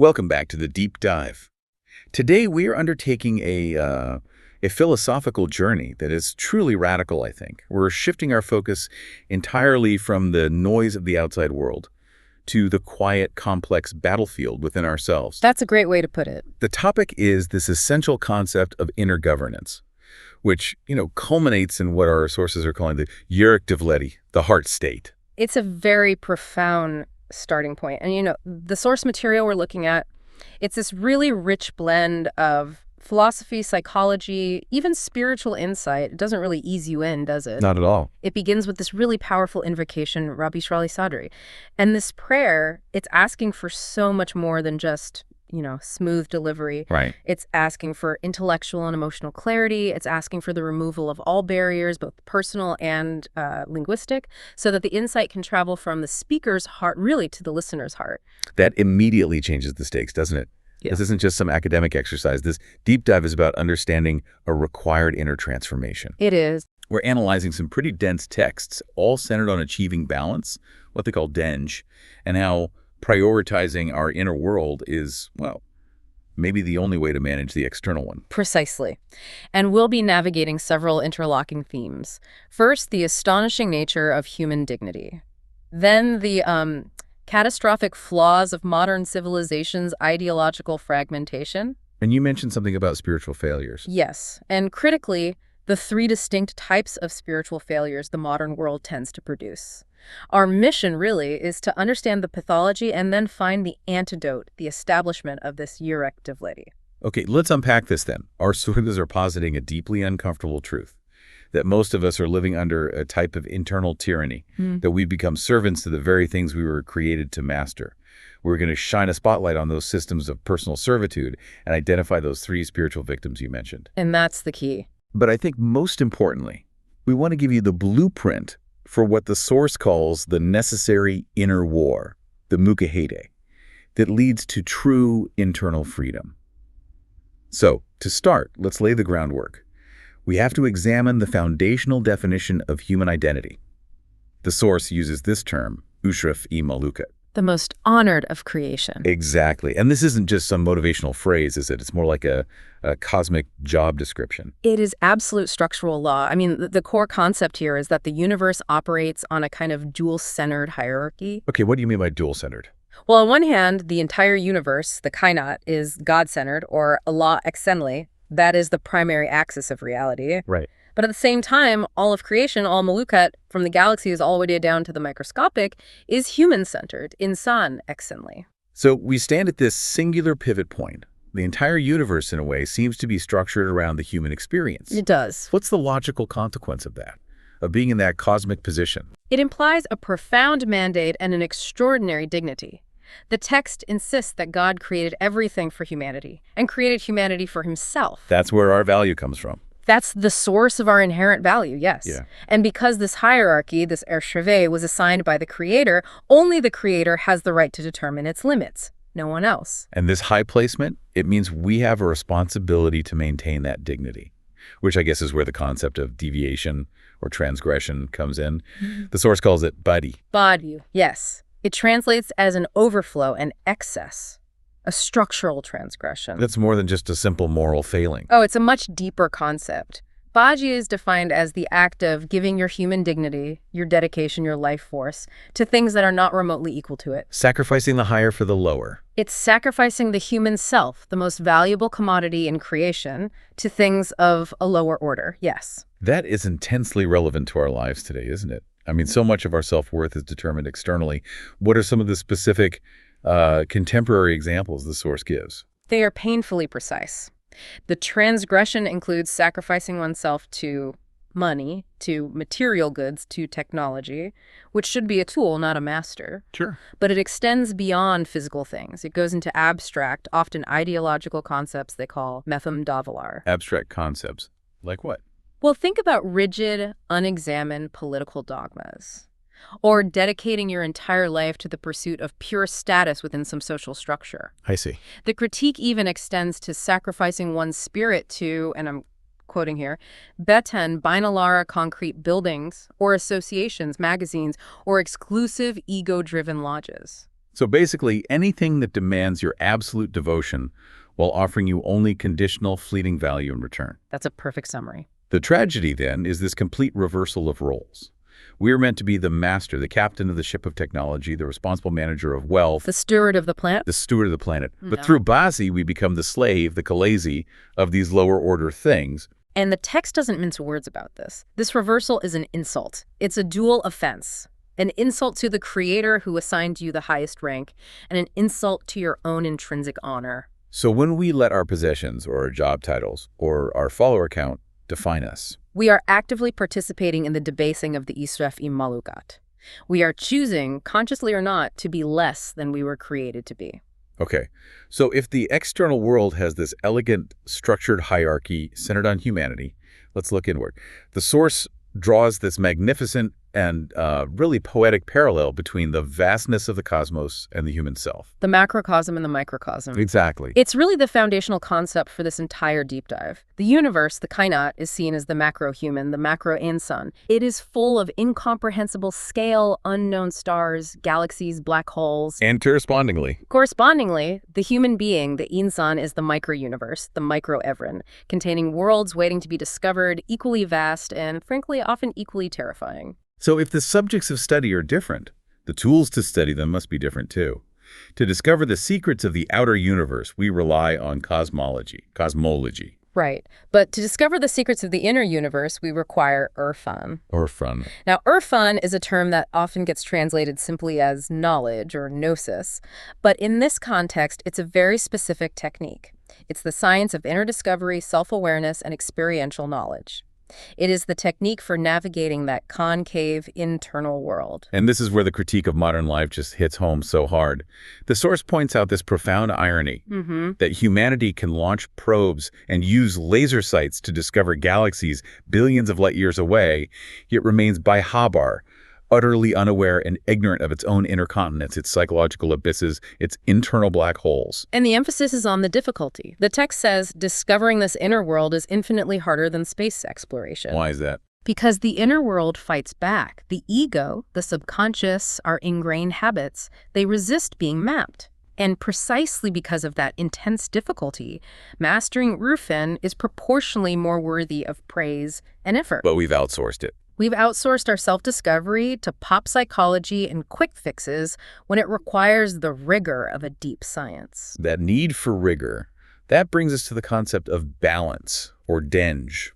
Welcome back to the Deep Dive. Today we are undertaking a philosophical journey that is truly radical, I think. We're shifting our focus entirely from the noise of the outside world to the quiet, complex battlefield within ourselves. That's a great way to put it. The topic is this essential concept of inner governance, which, culminates in what our sources are calling the Jurek-Devlety, the heart state. It's a very profound starting point. And, the source material we're looking at, it's this really rich blend of philosophy, psychology, even spiritual insight. It doesn't really ease you in, does it? Not at all. It begins with this really powerful invocation, Rabbi Shrali Sadri. And this prayer, it's asking for so much more than just, smooth delivery. Right. It's asking for intellectual and emotional clarity. It's asking for the removal of all barriers, both personal and linguistic, so that the insight can travel from the speaker's heart really to the listener's heart. That immediately changes the stakes, doesn't it? Yeah. This isn't just some academic exercise. This deep dive is about understanding a required inner transformation. It is. We're analyzing some pretty dense texts, all centered on achieving balance, what they call denge, and how prioritizing our inner world is, maybe the only way to manage the external one. Precisely. And we'll be navigating several interlocking themes. First, the astonishing nature of human dignity. Then the catastrophic flaws of modern civilization's ideological fragmentation. And you mentioned something about spiritual failures. Yes. And critically, the three distinct types of spiritual failures the modern world tends to produce. Our mission, really, is to understand the pathology and then find the antidote, the establishment of this Jurek-Devlety. Okay, let's unpack this then. Our sources are positing a deeply uncomfortable truth, that most of us are living under a type of internal tyranny, that we become servants to the very things we were created to master. We're going to shine a spotlight on those systems of personal servitude and identify those three spiritual victims you mentioned. And that's the key. But I think most importantly, we want to give you the blueprint for what the source calls the necessary inner war, the mukahede, that leads to true internal freedom. So, to start, let's lay the groundwork. We have to examine the foundational definition of human identity. The source uses this term, Ushraf E. Malukat. The most honored of creation. Exactly. And this isn't just some motivational phrase, is it? It's more like a cosmic job description. It is absolute structural law. I mean, the core concept here is that the universe operates on a kind of dual-centered hierarchy. Okay, what do you mean by dual-centered? Well, on one hand, the entire universe, the kainat, is God-centered, or Allah Exenli. That is the primary axis of reality. Right. But at the same time, all of creation, all Malukat, from the galaxies all the way down to the microscopic, is human-centered, insan Exenli. So we stand at this singular pivot point. The entire universe, in a way, seems to be structured around the human experience. It does. What's the logical consequence of that, of being in that cosmic position? It implies a profound mandate and an extraordinary dignity. The text insists that God created everything for humanity and created humanity for himself. That's where our value comes from. That's the source of our inherent value, yes. Yeah. And because this hierarchy, this Ersheveh, was assigned by the Creator, only the Creator has the right to determine its limits, no one else. And this high placement, it means we have a responsibility to maintain that dignity, which I guess is where the concept of deviation or transgression comes in. The source calls it badi. Badu, yes. It translates as an overflow, an excess, a structural transgression. That's more than just a simple moral failing. Oh, it's a much deeper concept. Baji is defined as the act of giving your human dignity, your dedication, your life force, to things that are not remotely equal to it. Sacrificing the higher for the lower. It's sacrificing the human self, the most valuable commodity in creation, to things of a lower order, yes. That is intensely relevant to our lives today, isn't it? I mean, so much of our self-worth is determined externally. What are some of the specific contemporary examples the source gives? They are painfully precise. The transgression includes sacrificing oneself to money, to material goods, to technology, which should be a tool, not a master. Sure. But it extends beyond physical things. It goes into abstract, often ideological concepts they call metham davalar. Abstract concepts. Like what? Well, think about rigid, unexamined political dogmas. Or dedicating your entire life to the pursuit of pure status within some social structure. I see. The critique even extends to sacrificing one's spirit to, and I'm quoting here, beten, binalara concrete buildings, or associations, magazines, or exclusive ego-driven lodges. So basically, anything that demands your absolute devotion while offering you only conditional fleeting value in return. That's a perfect summary. The tragedy, then, is this complete reversal of roles. We are meant to be the master, the captain of the ship of technology, the responsible manager of wealth, The steward of the planet? the steward of the planet. But No. through Basi, we become the slave, the Khaleesi, of these lower-order things. And the text doesn't mince words about this. This reversal is an insult. It's a dual offense. An insult to the creator who assigned you the highest rank, and an insult to your own intrinsic honor. So when we let our possessions or our job titles or our follower count define us, We are actively participating in the debasing of the Israf Malukat. We are choosing, consciously or not, to be less than we were created to be. okay, so if the external world has this elegant, structured hierarchy centered on humanity, let's look inward. The source draws this magnificent and really poetic parallel between the vastness of the cosmos and the human self. The macrocosm and the microcosm. Exactly. It's really the foundational concept for this entire deep dive. The universe, the kainat, is seen as the macro-human, the macro-insan. It is full of incomprehensible scale, unknown stars, galaxies, black holes. And correspondingly, Correspondingly, the human being, the insan, is the micro-universe, the micro-evren, containing worlds waiting to be discovered, equally vast and, frankly, often equally terrifying. so if the subjects of study are different, the tools to study them must be different too. To discover the secrets of the outer universe, we rely on cosmology. Right. But to discover the secrets of the inner universe, we require Irfan. Or fun. Now, Irfan is a term that often gets translated simply as knowledge or gnosis, but in this context, it's a very specific technique. It's the science of inner discovery, self-awareness, and experiential knowledge. It is the technique for navigating that concave internal world. And this is where the critique of modern life just hits home so hard. The source points out this profound irony that humanity can launch probes and use laser sights to discover galaxies billions of light years away, yet remains by Habar, utterly unaware and ignorant of its own inner continents, its psychological abysses, its internal black holes. And the emphasis is on the difficulty. The text says discovering this inner world is infinitely harder than space exploration. Why is that? Because the inner world fights back. The ego, the subconscious, our ingrained habits, they resist being mapped. And precisely because of that intense difficulty, mastering Irfan is proportionally more worthy of praise and effort. But we've outsourced it. We've outsourced our self-discovery to pop psychology and quick fixes when it requires the rigor of a deep science. That need for rigor, that brings us to the concept of balance, or denge.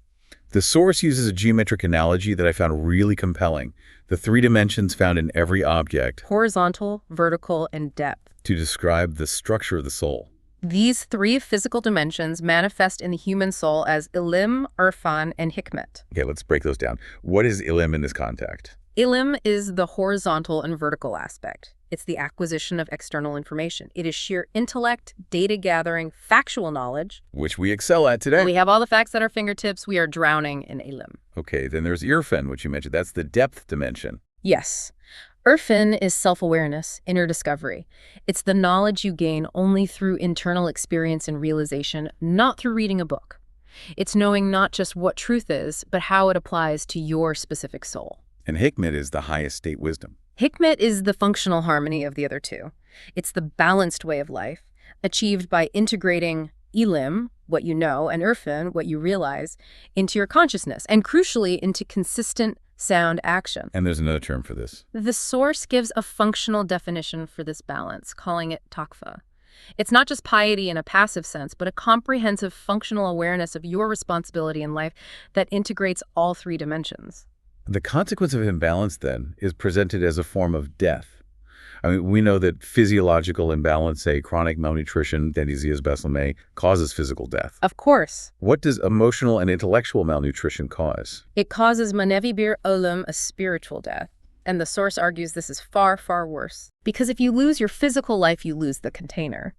The source uses a geometric analogy that I found really compelling, the three dimensions found in every object, Horizontal, vertical, and depth. to describe the structure of the soul. These three physical dimensions manifest in the human soul as ilim, Irfan, and hikmet. Okay, let's break those down. What is ilim in this context? Ilim is the horizontal and vertical aspect. It's the acquisition of external information. It is sheer intellect, data gathering, factual knowledge. Which we excel at today. We have all the facts at our fingertips. We are drowning in ilim. Okay, then there's Irfan, which you mentioned. That's the depth dimension. Yes. Irfan is self-awareness, inner discovery. It's the knowledge you gain only through internal experience and realization, not through reading a book. It's knowing not just what truth is, but how it applies to your specific soul. And hikmet is the highest state wisdom. Hikmet is the functional harmony of the other two. It's the balanced way of life, achieved by integrating ilim, what you know, and Irfan, what you realize, into your consciousness, and crucially, into consistent, sound action. And there's another term for this. The source gives a functional definition for this balance, calling it takva. It's not just piety in a passive sense, but a comprehensive functional awareness of your responsibility in life that integrates all three dimensions. The consequence of imbalance, then, is presented as a form of death. I mean, we know that physiological imbalance, say chronic malnutrition, disease Beslemay, causes physical death. Of course. What does emotional and intellectual malnutrition cause? It causes manevi bir olam, a spiritual death. And the source argues this is far, far worse. Because if you lose your physical life, you lose the container.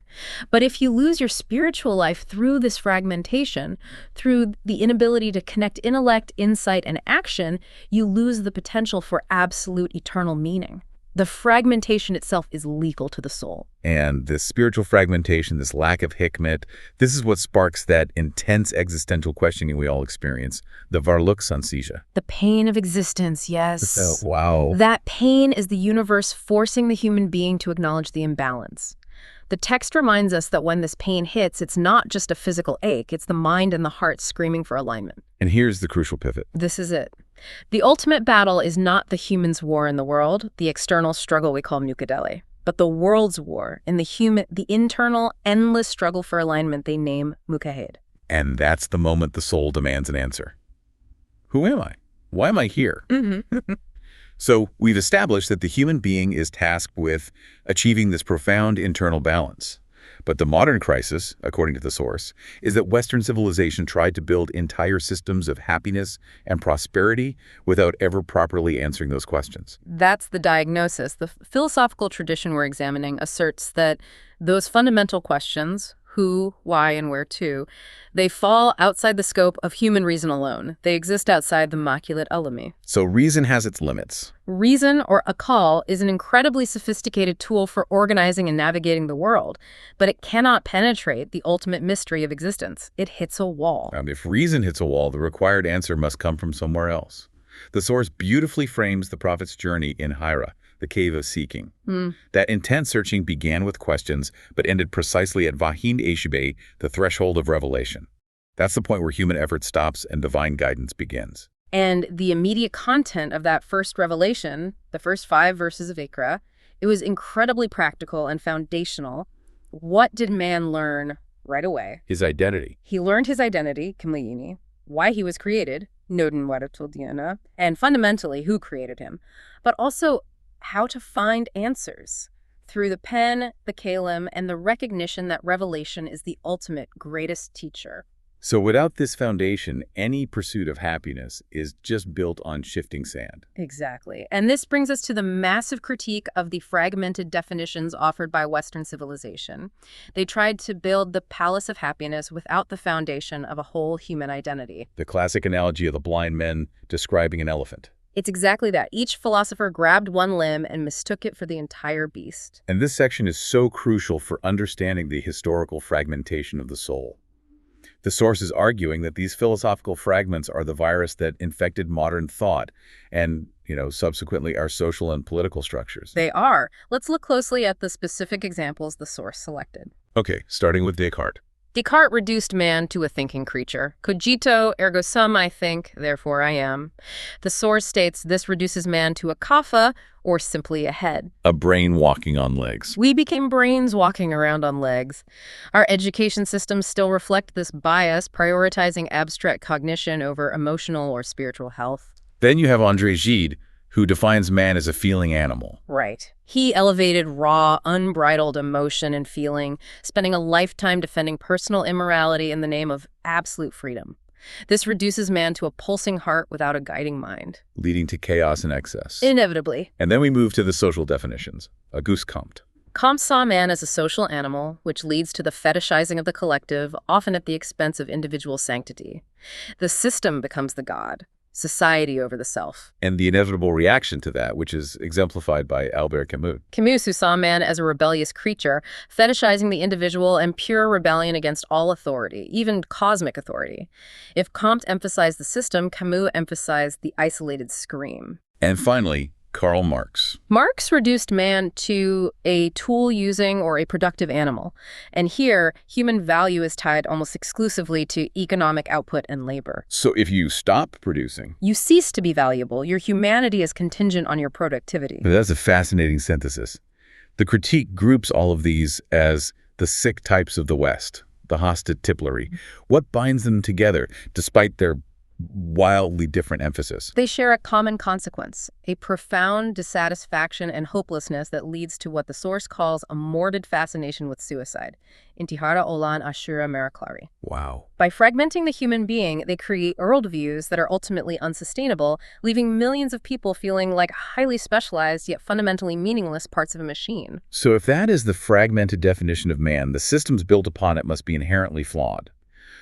But if you lose your spiritual life through this fragmentation, through the inability to connect intellect, insight, and action, you lose the potential for absolute eternal meaning. The fragmentation itself is lethal to the soul. And this spiritual fragmentation, this lack of hikmet, this is what sparks that intense existential questioning we all experience, the Varluk-Sansija. The pain of existence, yes. Oh, wow. That pain is the universe forcing the human being to acknowledge the imbalance. The text reminds us that when this pain hits, it's not just a physical ache, it's the mind and the heart screaming for alignment. And here's the crucial pivot. This is it. The ultimate battle is not the human's war in the world, the external struggle we call Mukadele, but the world's war in the internal, endless struggle for alignment they name Mukahed. And that's the moment the soul demands an answer. Who am I? Why am I here? So we've established that the human being is tasked with achieving this profound internal balance. But the modern crisis, according to the source, is that Western civilization tried to build entire systems of happiness and prosperity without ever properly answering those questions. That's the diagnosis. The philosophical tradition we're examining asserts that those fundamental questions, who, why, and where to, they fall outside the scope of human reason alone. They exist outside the Makulat Alami. So reason has its limits. Reason, or akal, is an incredibly sophisticated tool for organizing and navigating the world, but it cannot penetrate the ultimate mystery of existence. It hits a wall. If reason hits a wall, the required answer must come from somewhere else. The source beautifully frames the prophet's journey in Hira, the cave of seeking. That intense searching began with questions, but ended precisely at Vahin Eshbe, the threshold of revelation. That's the point where human effort stops and divine guidance begins. And the immediate content of that first revelation, the first 5 verses of Ikra, it was incredibly practical and foundational. What did man learn right away? His identity. He learned his identity, Kimlayini, why he was created, Nodin Waratuldiana, and fundamentally who created him, but also how to find answers through the pen, the kalim, and the recognition that revelation is the ultimate greatest teacher. So without this foundation, any pursuit of happiness is just built on shifting sand. Exactly. And this brings us to the massive critique of the fragmented definitions offered by Western civilization. They tried to build the palace of happiness without the foundation of a whole human identity. The classic analogy of the blind men describing an elephant. It's exactly that. Each philosopher grabbed one limb and mistook it for the entire beast. And this section is so crucial for understanding the historical fragmentation of the soul. The source is arguing that these philosophical fragments are the virus that infected modern thought and, subsequently our social and political structures. They are. Let's look closely at the specific examples the source selected. Okay, starting with Descartes. Descartes reduced man to a thinking creature. Cogito, ergo sum, I think, therefore I am. The source states this reduces man to a kapha, or simply a head. A brain walking on legs. We became brains walking around on legs. Our education systems still reflect this bias, prioritizing abstract cognition over emotional or spiritual health. Then you have André Gide, who defines man as a feeling animal. Right. He elevated raw, unbridled emotion and feeling, spending a lifetime defending personal immorality in the name of absolute freedom. This reduces man to a pulsing heart without a guiding mind, leading to chaos and excess. Inevitably. And then we move to the social definitions. Auguste Comte. Comte saw man as a social animal, which leads to the fetishizing of the collective, often at the expense of individual sanctity. The system becomes the god. Society over the self. And the inevitable reaction to that, which is exemplified by Albert Camus. Camus, who saw man as a rebellious creature, fetishizing the individual and pure rebellion against all authority, even cosmic authority. If Comte emphasized the system, Camus emphasized the isolated scream. And finally, Karl Marx. Marx reduced man to a tool-using or a productive animal. And here, human value is tied almost exclusively to economic output and labor. So if you stop producing, you cease to be valuable. Your humanity is contingent on your productivity. That's a fascinating synthesis. The critique groups all of these as the sick types of the West, the Hosted Tipplery. What binds them together, despite their wildly different emphasis? They share a common consequence, a profound dissatisfaction and hopelessness that leads to what the source calls a morbid fascination with suicide. Intihara Olan Ashura Meraklari. Wow. By fragmenting the human being, they create worldviews that are ultimately unsustainable, leaving millions of people feeling like highly specialized yet fundamentally meaningless parts of a machine. So if that is the fragmented definition of man, the systems built upon it must be inherently flawed.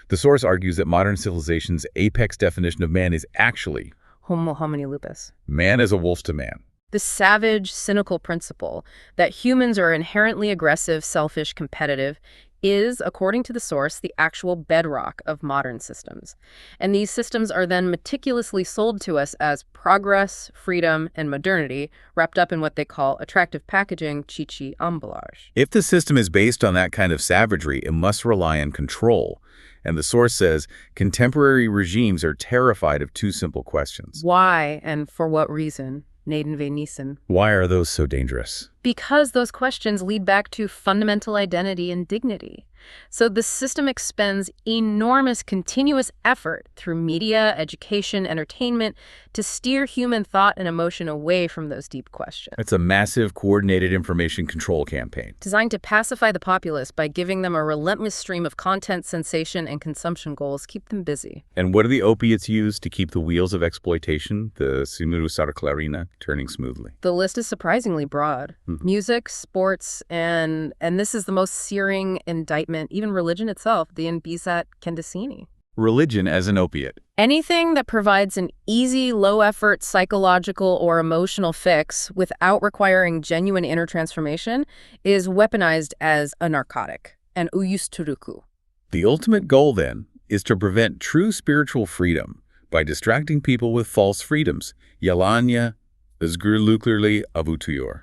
The source argues that modern civilization's apex definition of man is actually Homo homini lupus. man as a wolf to man. The savage, cynical principle that humans are inherently aggressive, selfish, competitive is, according to the source, the actual bedrock of modern systems. And these systems are then meticulously sold to us as progress, freedom, and modernity, wrapped up in what they call attractive packaging, chichi emballage. If the system is based on that kind of savagery, it must rely on control. And the source says contemporary regimes are terrified of two simple questions. Why and for what reason? Naden V. Neeson. Why are those so dangerous? Because those questions lead back to fundamental identity and dignity. So the system expends enormous continuous effort through media, education, entertainment to steer human thought and emotion away from those deep questions. It's a massive, coordinated information control campaign. Designed to pacify the populace by giving them a relentless stream of content, sensation, and consumption goals, keep them busy. And what are the opiates used to keep the wheels of exploitation, the Simuru Sarclarina, turning smoothly? The list is surprisingly broad. Music, sports, and this is the most searing indictment, even religion itself, the Inbisat Kendasini. Religion as an opiate. Anything that provides an easy, low-effort psychological or emotional fix without requiring genuine inner transformation is weaponized as a narcotic, an uyusturuku. The ultimate goal, then, is to prevent true spiritual freedom by distracting people with false freedoms. Yalanya özgürlükleri avutuyor.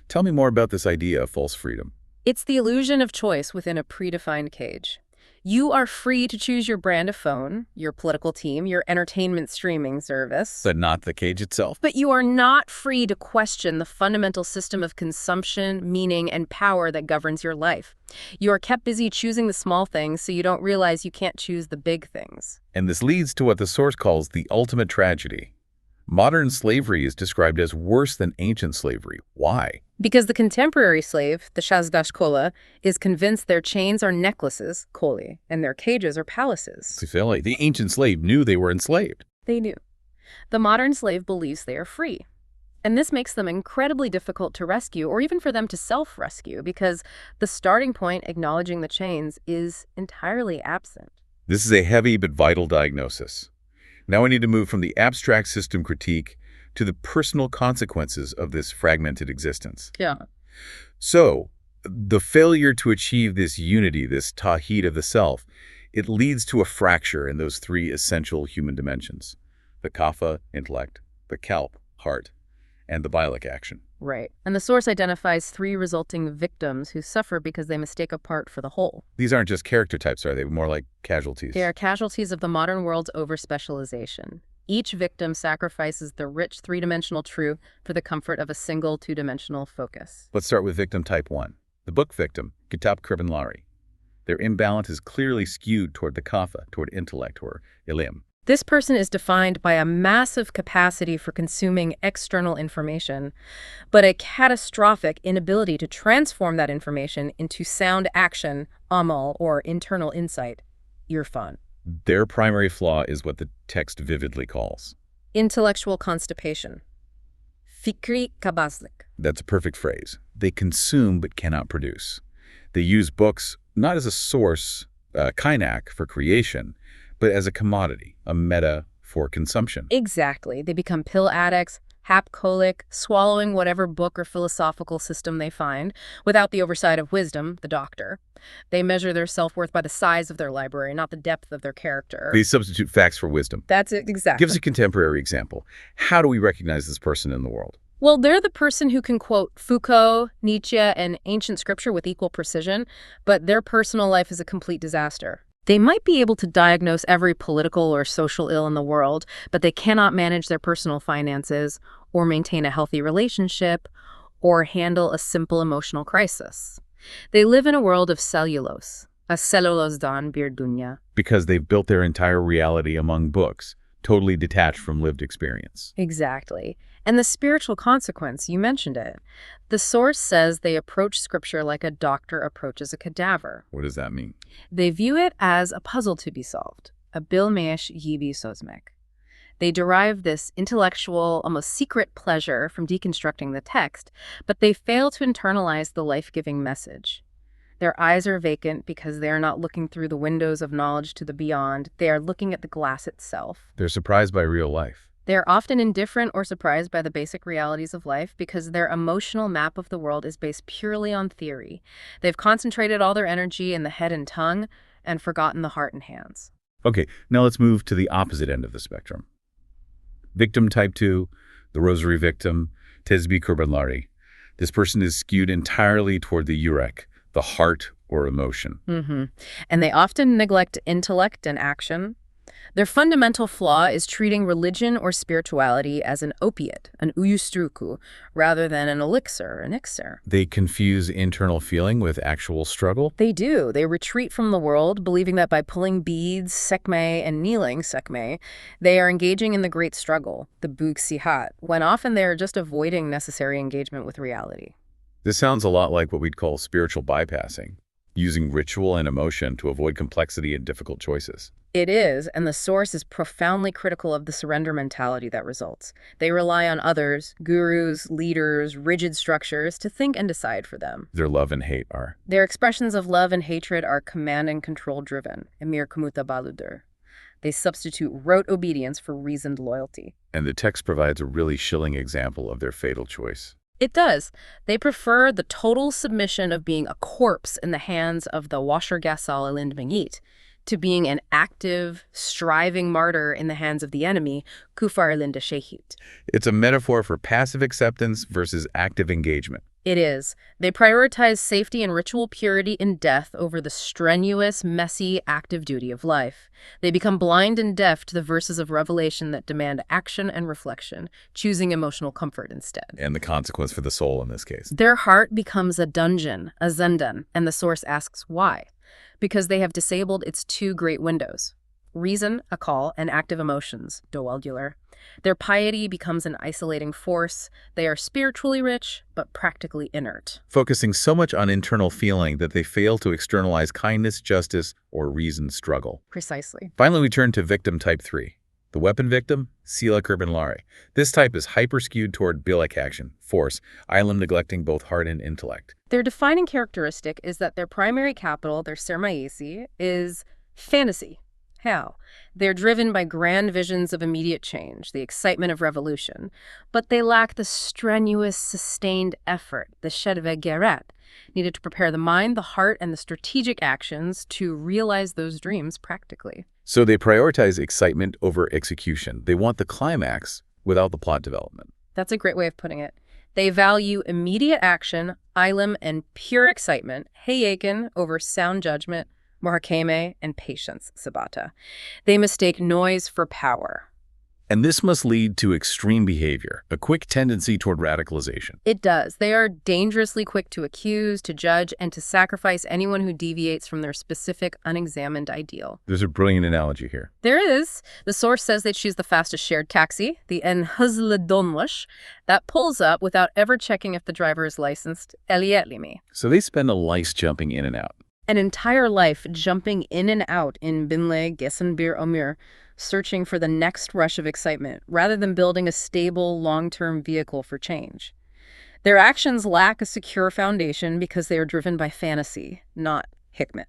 Tell me more about this idea of false freedom. It's the illusion of choice within a predefined cage. You are free to choose your brand of phone, your political team, your entertainment streaming service. But not the cage itself. But you are not free to question the fundamental system of consumption, meaning, and power that governs your life. You are kept busy choosing the small things so you don't realize you can't choose the big things. And this leads to what the source calls the ultimate tragedy. Modern slavery is described as worse than ancient slavery. Why? Because the contemporary slave, the Shazdashkola, is convinced their chains are necklaces, koli, and their cages are palaces. The ancient slave knew they were enslaved. They knew. The modern slave believes they are free. And this makes them incredibly difficult to rescue, or even for them to self-rescue, because the starting point, acknowledging the chains, is entirely absent. This is a heavy but vital diagnosis. Now we need to move from the abstract system critique to the personal consequences of this fragmented existence. Yeah. So, the failure to achieve this unity, this tawhid of the self, it leads to a fracture in those three essential human dimensions: the kapha, intellect, the kalp, heart, and the bialic, action. Right. And the source identifies three resulting victims who suffer because they mistake a part for the whole. These aren't just character types, are they? More like casualties. They are casualties of the modern world's over-specialization. Each victim sacrifices the rich three-dimensional truth for the comfort of a single two-dimensional focus. Let's start with victim type 1, the book victim, Kitab Kribenlari. Their imbalance is clearly skewed toward the kapha, toward intellect or ilim. This person is defined by a massive capacity for consuming external information, but a catastrophic inability to transform that information into sound action, amal, or internal insight, irfan. Their primary flaw is what the text vividly calls intellectual constipation. Fikri kabazlik. That's a perfect phrase. They consume but cannot produce. They use books not as a source, kainak, for creation, but as a commodity, a meta for consumption. Exactly. They become pill addicts, hapcolic, swallowing whatever book or philosophical system they find, without the oversight of wisdom, the doctor. They measure their self-worth by the size of their library, not the depth of their character. They substitute facts for wisdom. That's it, exactly. Give us a contemporary example. How do we recognize this person in the world? Well, they're the person who can quote Foucault, Nietzsche, and ancient scripture with equal precision, but their personal life is a complete disaster. They might be able to diagnose every political or social ill in the world, but they cannot manage their personal finances, or maintain a healthy relationship, or handle a simple emotional crisis. They live in a world of cellulose, a cellulose-dan bir dunya. Because they've built their entire reality among books, totally detached from lived experience. Exactly. And the spiritual consequence, you mentioned it. The source says they approach scripture like a doctor approaches a cadaver. What does that mean? They view it as a puzzle to be solved, a bilmesh yibi sozmek. They derive this intellectual, almost secret pleasure from deconstructing the text, but they fail to internalize the life-giving message. Their eyes are vacant because they are not looking through the windows of knowledge to the beyond. They are looking at the glass itself. They're surprised by real life. They're often indifferent or surprised by the basic realities of life because their emotional map of the world is based purely on theory. They've concentrated all their energy in the head and tongue and forgotten the heart and hands. Okay, now let's move to the opposite end of the spectrum. Victim type 2, the rosary victim, Tesbi Kurbanlari. This person is skewed entirely toward the yurek, the heart or emotion. And they often neglect intellect and action. Their fundamental flaw is treating religion or spirituality as an opiate, an uyustruku, rather than an elixir, an ixer. They confuse internal feeling with actual struggle. They do. They retreat from the world, believing that by pulling beads, sekme, and kneeling, sekme, they are engaging in the great struggle, the buksihat, when often they are just avoiding necessary engagement with reality. This sounds a lot like what we'd call spiritual bypassing, using ritual and emotion to avoid complexity and difficult choices. It is, and the source is profoundly critical of the surrender mentality that results. They rely on others, gurus, leaders, rigid structures, to think and decide for them. Their love and hate are. Their expressions of love and hatred are command and control driven, Emir Kumuta Baludur. They substitute rote obedience for reasoned loyalty. And the text provides a really chilling example of their fatal choice. It does. They prefer the total submission of being a corpse in the hands of the washer gasal elind mengit to being an active, striving martyr in the hands of the enemy, kufar elind shehit. It's a metaphor for passive acceptance versus active engagement. It is. They prioritize safety and ritual purity in death over the strenuous, messy, active duty of life. They become blind and deaf to the verses of Revelation that demand action and reflection, choosing emotional comfort instead. And the consequence for the soul in this case. Their heart becomes a dungeon, a zendan, and the source asks why. Because they have disabled its two great windows. Reason, a call, and active emotions, doelgular. Their piety becomes an isolating force. They are spiritually rich, but practically inert. Focusing so much on internal feeling that they fail to externalize kindness, justice, or reasoned struggle. Precisely. Finally, we turn to victim type 3. The weapon victim, Sila Kurbanlari. This type is hyper-skewed toward bilek action, force, Ilam neglecting both heart and intellect. Their defining characteristic is that their primary capital, their sermaisi, is fantasy. How? They're driven by grand visions of immediate change, the excitement of revolution, but they lack the strenuous, sustained effort, the shedve geret, needed to prepare the mind, the heart, and the strategic actions to realize those dreams practically. So they prioritize excitement over execution. They want the climax without the plot development. That's a great way of putting it. They value immediate action, ilim, and pure excitement, heyekin over sound judgment, Muhakeme, and patience, Sabata. They mistake noise for power. And this must lead to extreme behavior, a quick tendency toward radicalization. It does. They are dangerously quick to accuse, to judge, and to sacrifice anyone who deviates from their specific, unexamined ideal. There's a brilliant analogy here. There is. The source says they choose the fastest shared taxi, the Enhuzledonwash, that pulls up without ever checking if the driver is licensed, Elietlimi. So they spend a life jumping in and out. An entire life jumping in and out in Binle, Gesenbir, Omir, searching for the next rush of excitement, rather than building a stable, long-term vehicle for change. Their actions lack a secure foundation because they are driven by fantasy, not hikmet.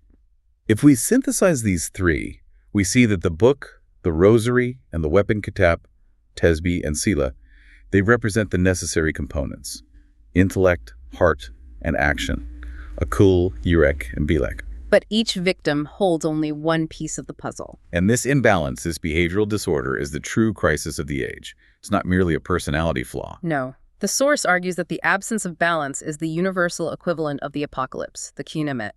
If we synthesize these three, we see that the book, the rosary, and the weapon kitab, Tesbi, and Sila, they represent the necessary components: intellect, heart, and action. Akul, Yurek, and Bilek. But each victim holds only one piece of the puzzle. And this imbalance, this behavioral disorder, is the true crisis of the age. It's not merely a personality flaw. No. The source argues that the absence of balance is the universal equivalent of the apocalypse, the Kunemet.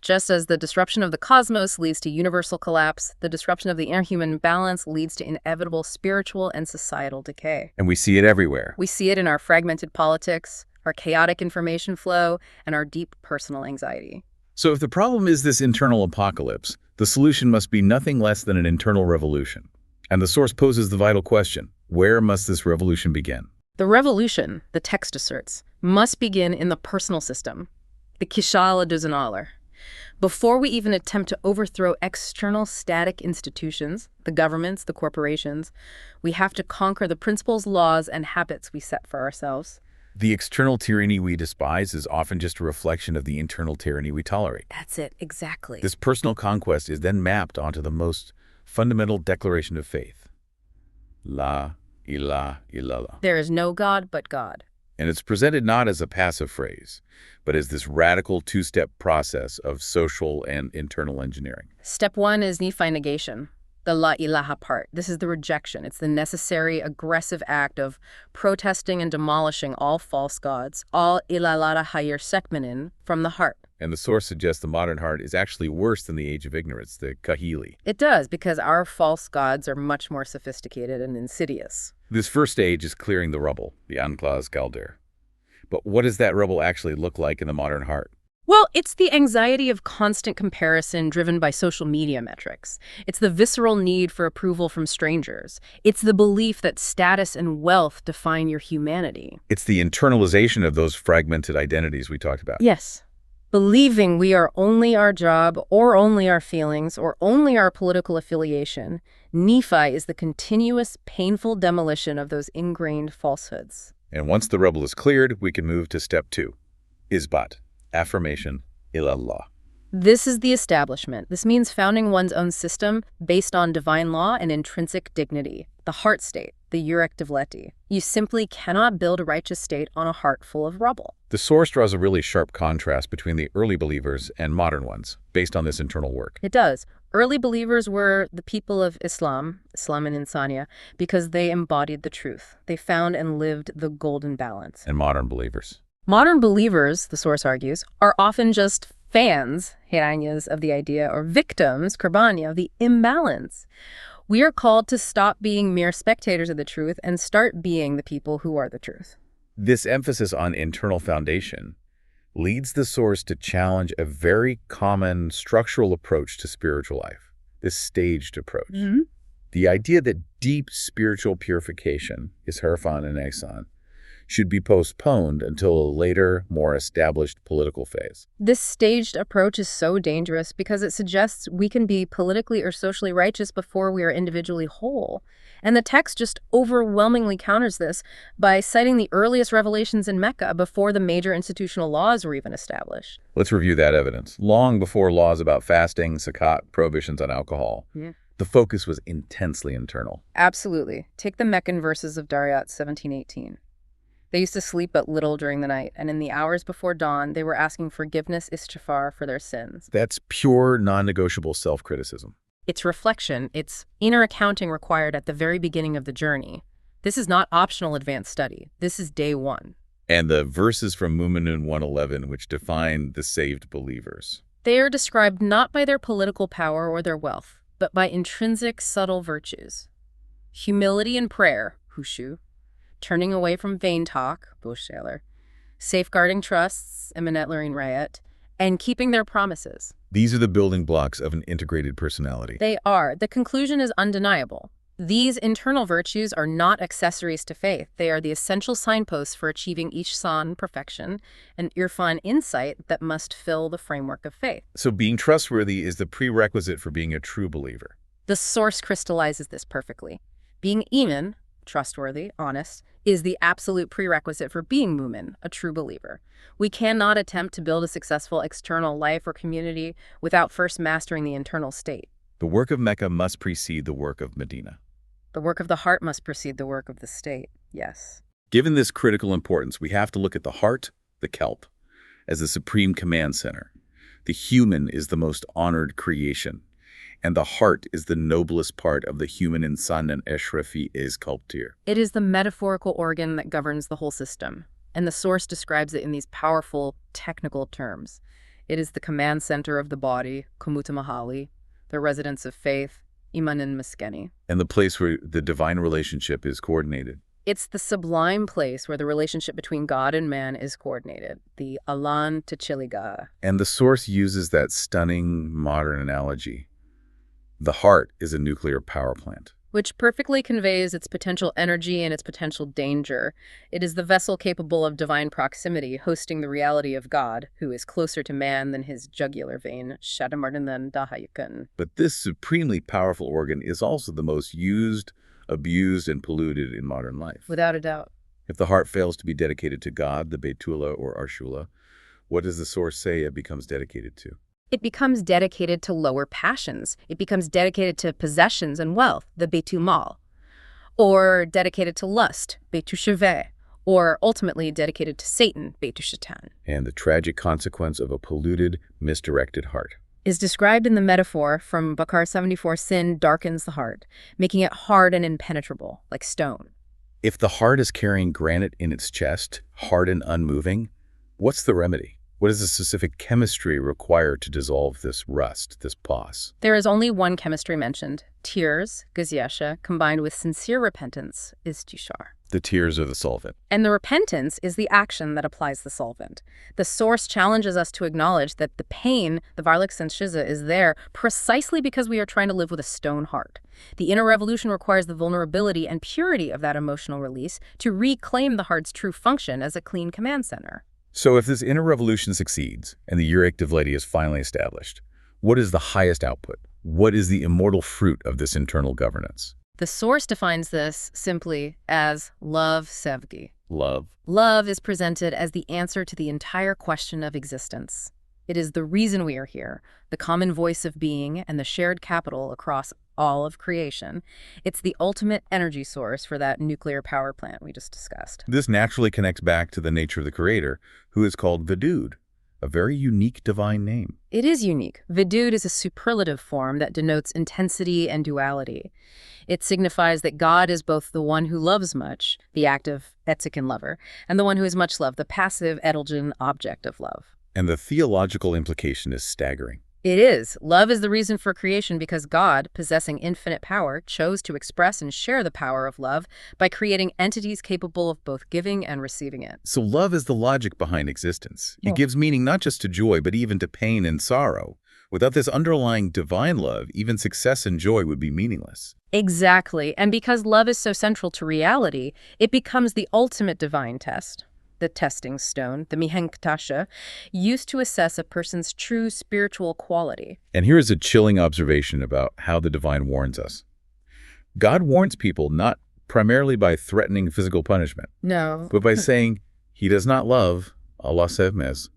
Just as the disruption of the cosmos leads to universal collapse, the disruption of the interhuman balance leads to inevitable spiritual and societal decay. And we see it everywhere. We see it in our fragmented politics, our chaotic information flow, and our deep personal anxiety. So if the problem is this internal apocalypse, the solution must be nothing less than an internal revolution. And the source poses the vital question: where must this revolution begin? The revolution, the text asserts, must begin in the personal system, the Kishala Duzanaler. Before we even attempt to overthrow external static institutions, the governments, the corporations, we have to conquer the principles, laws, and habits we set for ourselves. The external tyranny we despise is often just a reflection of the internal tyranny we tolerate. That's it, exactly. This personal conquest is then mapped onto the most fundamental declaration of faith. La ilah illallah. There is no God but God. And it's presented not as a passive phrase, but as this radical two-step process of social and internal engineering. Step 1 is Nephi negation, the la ilaha part. This is the rejection. It's the necessary, aggressive act of protesting and demolishing all false gods, all ilalada hayir sekmenin, from the heart. And the source suggests the modern heart is actually worse than the age of ignorance, the kahili. It does, because our false gods are much more sophisticated and insidious. This first stage is clearing the rubble, the Anklas Galder. But what does that rubble actually look like in the modern heart? Well, it's the anxiety of constant comparison driven by social media metrics. It's the visceral need for approval from strangers. It's the belief that status and wealth define your humanity. It's the internalization of those fragmented identities we talked about. Yes. Believing we are only our job, or only our feelings, or only our political affiliation. Nephi is the continuous, painful demolition of those ingrained falsehoods. And once the rubble is cleared, we can move to step 2, Isbat, affirmation, ilallah. This is the establishment. This means founding one's own system based on divine law and intrinsic dignity, the heart state, the Urek Devleti. You simply cannot build a righteous state on a heart full of rubble. The source draws a really sharp contrast between the early believers and modern ones, based on this internal work. It does. Early believers were the people of Islam and Insania, because they embodied the truth. They found and lived the golden balance. And modern believers. Modern believers, the source argues, are often just fans, hiranyas, of the idea, or victims, kurbania, of the imbalance. We are called to stop being mere spectators of the truth and start being the people who are the truth. This emphasis on internal foundation leads the source to challenge a very common structural approach to spiritual life, this staged approach. The idea that deep spiritual purification is Herfan and Ehsan should be postponed until a later, more established political phase. This staged approach is so dangerous because it suggests we can be politically or socially righteous before we are individually whole. And the text just overwhelmingly counters this by citing the earliest revelations in Mecca before the major institutional laws were even established. Let's review that evidence. Long before laws about fasting, zakat, prohibitions on alcohol, the focus was intensely internal. Absolutely. Take the Meccan verses of Dariyat 17:18. They used to sleep but little during the night, and in the hours before dawn, they were asking forgiveness, istighfar, for their sins. That's pure, non-negotiable self-criticism. It's reflection, it's inner accounting required at the very beginning of the journey. This is not optional advanced study. This is day one. And the verses from Mu'minun 1:11, which define the saved believers. They are described not by their political power or their wealth, but by intrinsic, subtle virtues. Humility and prayer, hushu, turning away from vain talk, bushsailor, safeguarding trusts, eminetlerin rayat, and keeping their promises. These are the building blocks of an integrated personality. They are. The conclusion is undeniable. These internal virtues are not accessories to faith. They are the essential signposts for achieving ihsan, perfection, and irfan, insight, that must fill the framework of faith. So being trustworthy is the prerequisite for being a true believer. The source crystallizes this perfectly. Being iman, trustworthy, honest, is the absolute prerequisite for being mu'min, a true believer. We cannot attempt to build a successful external life or community without first mastering the internal state. The work of Mecca must precede the work of Medina. The work of the heart must precede the work of the state, yes. Given this critical importance, we have to look at the heart, the kelp, as the supreme command center. The human is the most honored creation, and the heart is the noblest part of the human insan and Eshrafi is Kalptir. It is the metaphorical organ that governs the whole system, and the source describes it in these powerful, technical terms. It is the command center of the body, Kumuta Mahali, the residence of faith, Iman and Miskeni. And the place where the divine relationship is coordinated. It's the sublime place where the relationship between God and man is coordinated, the Alan Tachiliga. And the source uses that stunning modern analogy. The heart is a nuclear power plant, which perfectly conveys its potential energy and its potential danger. It is the vessel capable of divine proximity, hosting the reality of God, who is closer to man than his jugular vein, Shadamardan Dahayukan. But this supremely powerful organ is also the most used, abused, and polluted in modern life. Without a doubt. If the heart fails to be dedicated to God, the Betula or Arshula, what does the source say it becomes dedicated to? It becomes dedicated to lower passions. It becomes dedicated to possessions and wealth, the Beitul Mal. or dedicated to lust, Beitu Sheveh, or ultimately dedicated to Satan, Beitu Shatan, And the tragic consequence of a polluted, misdirected heart. is described in the metaphor from Bakar 74, sin darkens the heart, making it hard and impenetrable, like stone. If the heart is carrying granite in its chest, hard and unmoving, what's the remedy? What is the specific chemistry required to dissolve this rust, this pos? There is only one chemistry mentioned. Tears, gazyasha, combined with sincere repentance, is tishar. The tears are the solvent. And the repentance is the action that applies the solvent. The source challenges us to acknowledge that the pain, the varlik shiza, is there precisely because we are trying to live with a stone heart. The inner revolution requires the vulnerability and purity of that emotional release to reclaim the heart's true function as a clean command center. So if this inner revolution succeeds and the Uric Devleti is finally established, what is the highest output? What is the immortal fruit of this internal governance? The source defines this simply as love sevgi. Love. Love is presented as the answer to the entire question of existence. It is the reason we are here, the common voice of being and the shared capital across all of creation. It's the ultimate energy source for that nuclear power plant we just discussed. This naturally connects back to the nature of the Creator, who is called Vidud, a very unique divine name. It is unique. Vidud is a superlative form that denotes intensity and duality. It signifies that God is both the one who loves much, the active Etzikin lover, and the one who is much loved, the passive Edelgen object of love. And the theological implication is staggering. It is. Love is the reason for creation because God, possessing infinite power, chose to express and share the power of love by creating entities capable of both giving and receiving it. So love is the logic behind existence. Yeah. It gives meaning not just to joy, but even to pain and sorrow. Without this underlying divine love, even success and joy would be meaningless. Exactly. And because love is so central to reality, it becomes the ultimate divine test. The testing stone, the mihenktasha, used to assess a person's true spiritual quality. And here is a chilling observation about how the divine warns us. God warns people not primarily by threatening physical punishment, No. but by saying he does not love, Allah sevmez.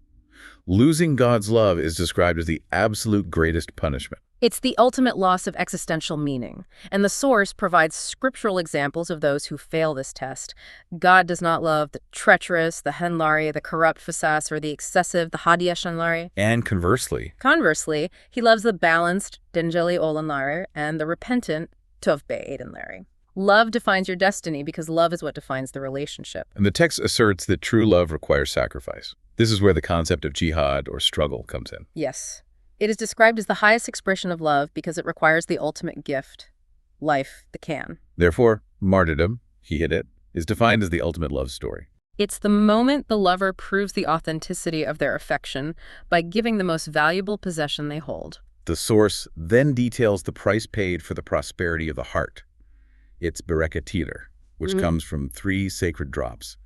Losing God's love is described as the absolute greatest punishment. It's the ultimate loss of existential meaning, and the source provides scriptural examples of those who fail this test. God does not love the treacherous, the henlari, the corrupt fasas, or the excessive, the hadiya shanlari. And conversely, Conversely, he loves the balanced, dinjali olanlari, and the repentant, tovbe aidenlari. Love defines your destiny because love is what defines the relationship. and the text asserts that true love requires sacrifice. This is where the concept of jihad or struggle comes in. Yes. It is described as the highest expression of love because it requires the ultimate gift, life, the can. Therefore, martyrdom, he hit it, is defined as the ultimate love story. It's the moment the lover proves the authenticity of their affection by giving the most valuable possession they hold. The source then details the price paid for the prosperity of the heart. It's bereketir, which comes from 3 sacred drops.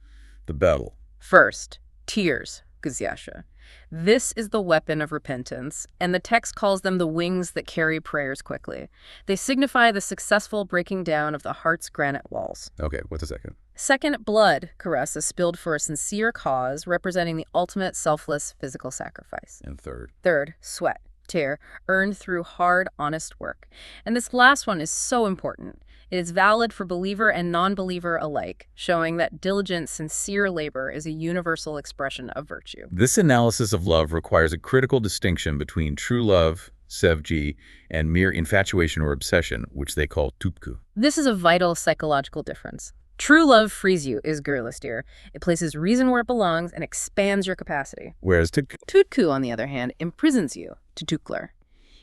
The betel. First, tears, gazyasha. This is the weapon of repentance, and the text calls them the wings that carry prayers quickly. They signify the successful breaking down of the heart's granite walls. Okay, what's the second? Second, blood, caressa, spilled for a sincere cause, representing the ultimate selfless physical sacrifice. And third. Third, sweat, tear, earned through hard, honest work. And this last one is so important. It is valid for believer and non-believer alike, showing that diligent, sincere labor is a universal expression of virtue. This analysis of love requires a critical distinction between true love, sevgi, and mere infatuation or obsession, which they call tupku. This is a vital psychological difference. True love frees you, is Gurlistir. It places reason where it belongs and expands your capacity. Whereas Tutku, on the other hand, imprisons you, to tukler.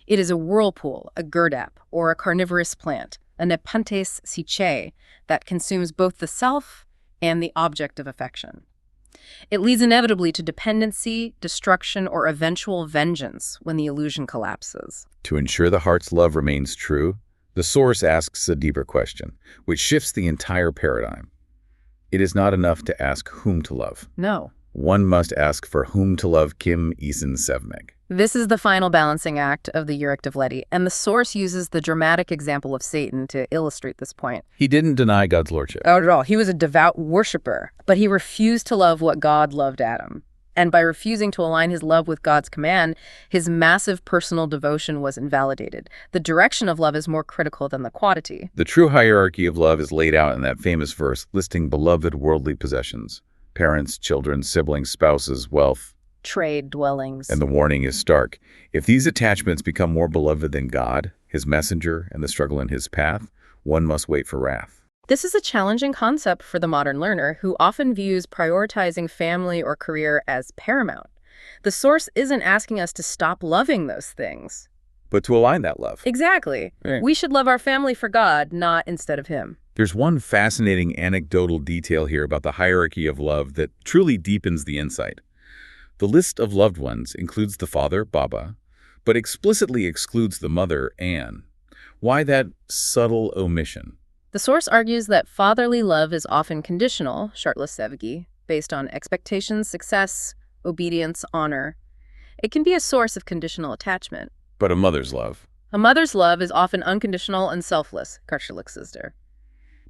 It is a whirlpool, a girdap, or a carnivorous plant, a Nepenthes siche, that consumes both the self and the object of affection. It leads inevitably to dependency, destruction, or eventual vengeance when the illusion collapses. to ensure the heart's love remains true, the source asks a deeper question, which shifts the entire paradigm. It is not enough to ask whom to love. No. One must ask for whom to love Kim Isen Sevmeg. This is the final balancing act of the Uric Devleti, and the source uses the dramatic example of Satan to illustrate this point. He didn't deny God's lordship. Not at all. He was a devout worshiper, but he refused to love what God loved Adam. And by refusing to align his love with God's command, his massive personal devotion was invalidated. The direction of love is more critical than the quantity. The true hierarchy of love is laid out in that famous verse listing beloved worldly possessions: parents, children, siblings, spouses, wealth. Trade, dwellings. And the warning is stark. If these attachments become more beloved than God, his messenger, and the struggle in his path, one must wait for wrath. This is a challenging concept for the modern learner, who often views prioritizing family or career as paramount. The source isn't asking us to stop loving those things. But to align that love. Exactly. Right. We should love our family for God, not instead of him. There's one fascinating anecdotal detail here about the hierarchy of love that truly deepens the insight. The list of loved ones includes the father, Baba, but explicitly excludes the mother, Anne. Why that subtle omission? The source argues that fatherly love is often conditional, Shartla Sevgi, based on expectations, success, obedience, honor. It can be a source of conditional attachment. But a mother's love. A mother's love is often unconditional and selfless, Karshalik Sister.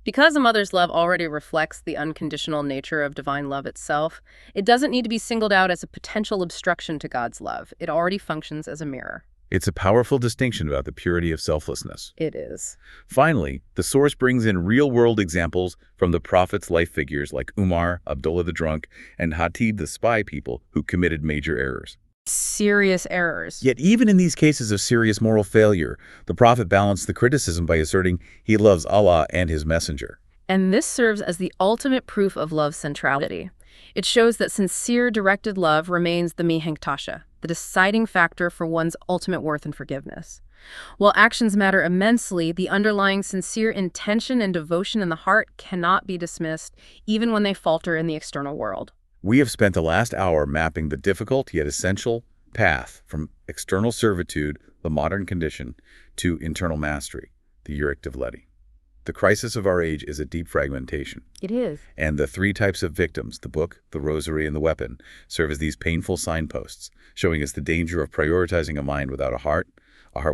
Because a mother's love already reflects the unconditional nature of divine love itself, it doesn't need to be singled out as a potential obstruction to God's love. It already functions as a mirror. It's a powerful distinction about the purity of selflessness. It is. Finally, the source brings in real-world examples from the prophet's life figures like Umar, Abdullah the drunk, and Hatib the spy people who committed major errors. Serious errors. Yet even in these cases of serious moral failure, the prophet balanced the criticism by asserting he loves Allah and his messenger. And this serves as the ultimate proof of love's centrality. It shows that sincere, directed love remains the mihanktasha, the deciding factor for one's ultimate worth and forgiveness. While actions matter immensely, the underlying sincere intention and devotion in the heart cannot be dismissed, even when they falter in the external world. We have spent the last hour mapping the difficult yet essential path from external servitude, the modern condition, to internal mastery, the Uric Devleti. The crisis of our age is a deep fragmentation. It is. And the three types of victims, the book, the rosary, and the weapon, serve as these painful signposts, showing us the danger of prioritizing a mind without a heart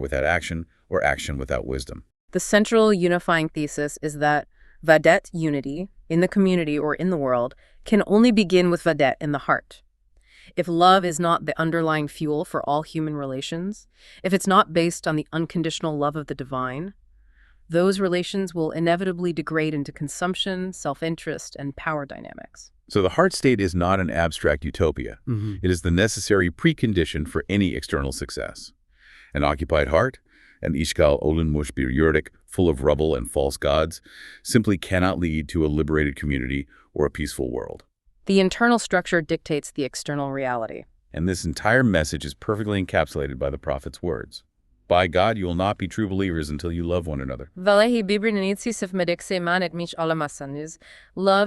without action, or action without wisdom. The central unifying thesis is that Vadet unity, in the community or in the world, can only begin with Vadet in the heart. If love is not the underlying fuel for all human relations, if it's not based on the unconditional love of the divine, those relations will inevitably degrade into consumption, self-interest, and power dynamics. So the heart state is not an abstract utopia. It is the necessary precondition for any external success. An occupied heart, an ishgal olunmush bir yurdik, full of rubble and false gods, simply cannot lead to a liberated community or a peaceful world. The internal structure dictates the external reality. And this entire message is perfectly encapsulated by the prophet's words. By God, you will not be true believers until you love one another. Love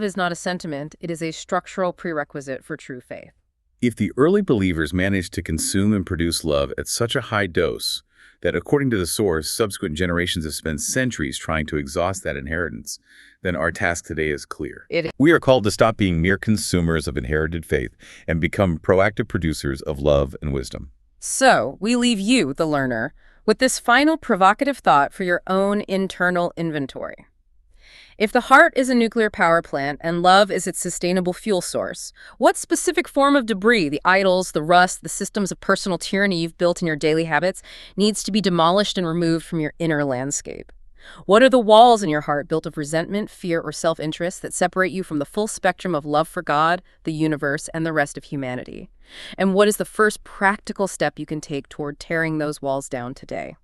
is not a sentiment, it is a structural prerequisite for true faith. If the early believers managed to consume and produce love at such a high dose that, according to the source, subsequent generations have spent centuries trying to exhaust that inheritance, then our task today is clear. We are called to stop being mere consumers of inherited faith and become proactive producers of love and wisdom. So, we leave you, the learner, with this final provocative thought for your own internal inventory. If the heart is a nuclear power plant and love is its sustainable fuel source, what specific form of debris, the idols, the rust, the systems of personal tyranny you've built in your daily habits, needs to be demolished and removed from your inner landscape? What are the walls in your heart built of resentment, fear, or self-interest that separate you from the full spectrum of love for God, the universe, and the rest of humanity? And what is the first practical step you can take toward tearing those walls down today?